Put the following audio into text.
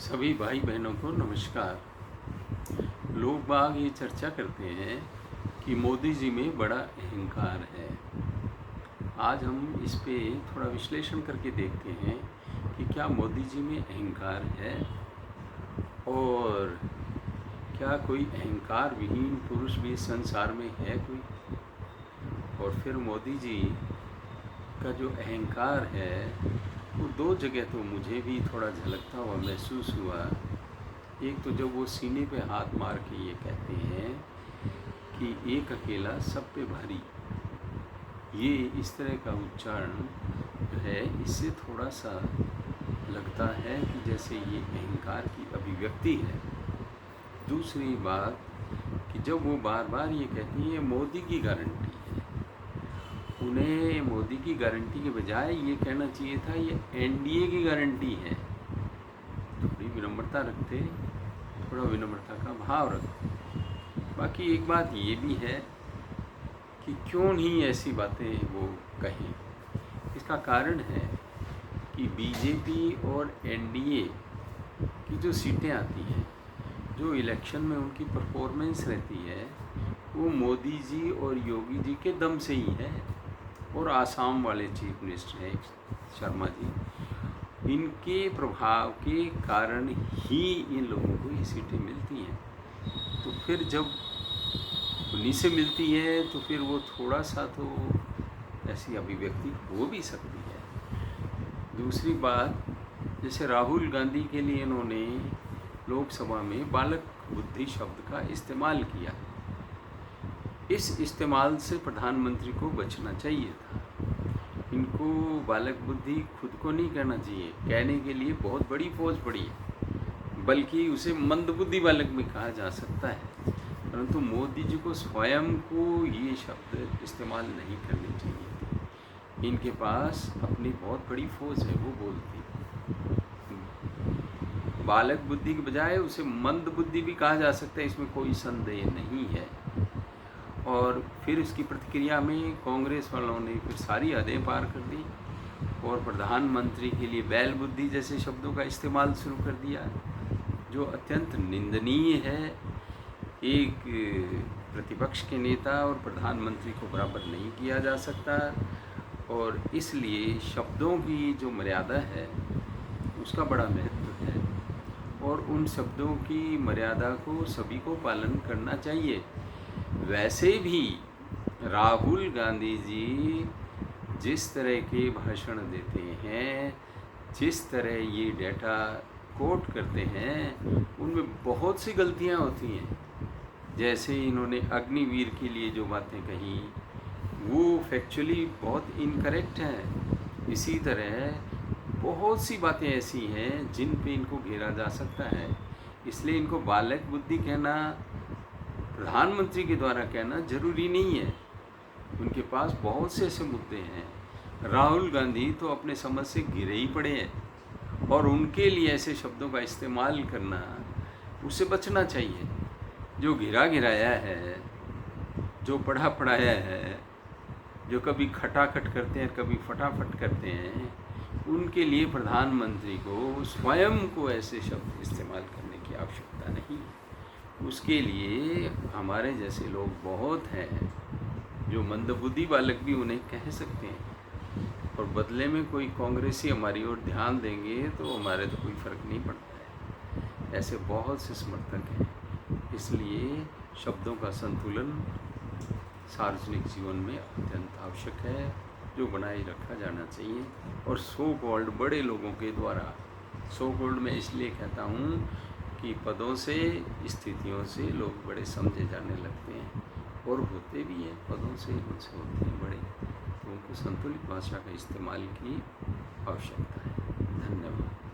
सभी भाई बहनों को नमस्कार। लोग बाग ये चर्चा करते हैं कि मोदी जी में बड़ा अहंकार है। आज हम इस पे थोड़ा विश्लेषण करके देखते हैं कि क्या मोदी जी में अहंकार है और क्या कोई अहंकार विहीन पुरुष भी संसार में है कोई। और फिर मोदी जी का जो अहंकार है वो दो जगह तो मुझे भी थोड़ा झलकता हुआ महसूस हुआ। एक तो जब वो सीने पे हाथ मार के ये कहते हैं कि एक अकेला सब पे भारी, ये इस तरह का उच्चारण जो है इससे थोड़ा सा लगता है कि जैसे ये अहंकार की अभिव्यक्ति है। दूसरी बात कि जब वो बार बार ये कहती है मोदी की गारंटी है, उन्हें मोदी की गारंटी के बजाय ये कहना चाहिए था ये एनडीए की गारंटी है। थोड़ी विनम्रता रखते, थोड़ा विनम्रता का भाव रखते। बाकी एक बात ये भी है कि क्यों नहीं ऐसी बातें वो कहें। इसका कारण है कि बीजेपी और एनडीए की जो सीटें आती हैं, जो इलेक्शन में उनकी परफॉर्मेंस रहती है, वो मोदी जी और योगी जी के दम से ही है। और आसाम वाले चीफ मिनिस्टर हैं शर्मा जी, इनके प्रभाव के कारण ही इन लोगों को ये सीटें मिलती हैं। तो फिर जब उन्हीं से मिलती है तो फिर वो थोड़ा सा तो ऐसी अभिव्यक्ति हो भी सकती है। दूसरी बात, जैसे राहुल गांधी के लिए इन्होंने लोकसभा में बालक बुद्धि शब्द का इस्तेमाल किया। इस इस्तेमाल से प्रधानमंत्री को बचना चाहिए था। इनको बालक बुद्धि खुद को नहीं कहना चाहिए, कहने के लिए बहुत बड़ी फौज पड़ी है, बल्कि उसे मंदबुद्धि बालक भी कहा जा सकता है। परंतु मोदी जी को स्वयं को ये शब्द इस्तेमाल नहीं करने चाहिए। इनके पास अपनी बहुत बड़ी फौज है, वो बोलती बालक बुद्धि के बजाय उसे मंद बुद्धि भी कहा जा सकता है, इसमें कोई संदेह नहीं है। और फिर इसकी प्रतिक्रिया में कांग्रेस वालों ने फिर सारी हदें पार कर दी और प्रधानमंत्री के लिए बैल बुद्धि जैसे शब्दों का इस्तेमाल शुरू कर दिया, जो अत्यंत निंदनीय है। एक प्रतिपक्ष के नेता और प्रधानमंत्री को बराबर नहीं किया जा सकता, और इसलिए शब्दों की जो मर्यादा है उसका बड़ा महत्व है और उन शब्दों की मर्यादा को सभी को पालन करना चाहिए। वैसे भी राहुल गांधी जी जिस तरह के भाषण देते हैं, जिस तरह ये डेटा कोट करते हैं, उनमें बहुत सी गलतियां होती हैं। जैसे इन्होंने अग्निवीर के लिए जो बातें कही वो फैक्चुअली बहुत इनकरेक्ट हैं। इसी तरह बहुत सी बातें ऐसी हैं जिन पे इनको घेरा जा सकता है। इसलिए इनको बालक बुद्धि कहना, प्रधानमंत्री के द्वारा कहना जरूरी नहीं है। उनके पास बहुत से ऐसे मुद्दे हैं। राहुल गांधी तो अपने समझ से घिरे ही पड़े हैं और उनके लिए ऐसे शब्दों का इस्तेमाल करना, उससे बचना चाहिए। जो घिरा घिराया है, जो पढ़ा पढ़ाया है, जो कभी खटाखट करते हैं कभी फटाफट करते हैं, उनके लिए प्रधानमंत्री को स्वयं को ऐसे शब्द इस्तेमाल करने की आवश्यकता नहीं। उसके लिए हमारे जैसे लोग बहुत हैं जो मंदबुद्धि बालक भी उन्हें कह सकते हैं, और बदले में कोई कांग्रेसी हमारी ओर ध्यान देंगे तो हमारे तो कोई फ़र्क नहीं पड़ता है। ऐसे बहुत से समर्थक हैं। इसलिए शब्दों का संतुलन सार्वजनिक जीवन में अत्यंत आवश्यक है, जो बनाए रखा जाना चाहिए। और सो कॉल्ड बड़े लोगों के द्वारा, सो कॉल्ड मैं इसलिए कहता हूँ कि पदों से, स्थितियों से लोग बड़े समझे जाने लगते हैं और होते भी हैं, पदों से उनसे होते हैं बड़े। तो उनको संतुलित भाषा का इस्तेमाल की आवश्यकता है। धन्यवाद।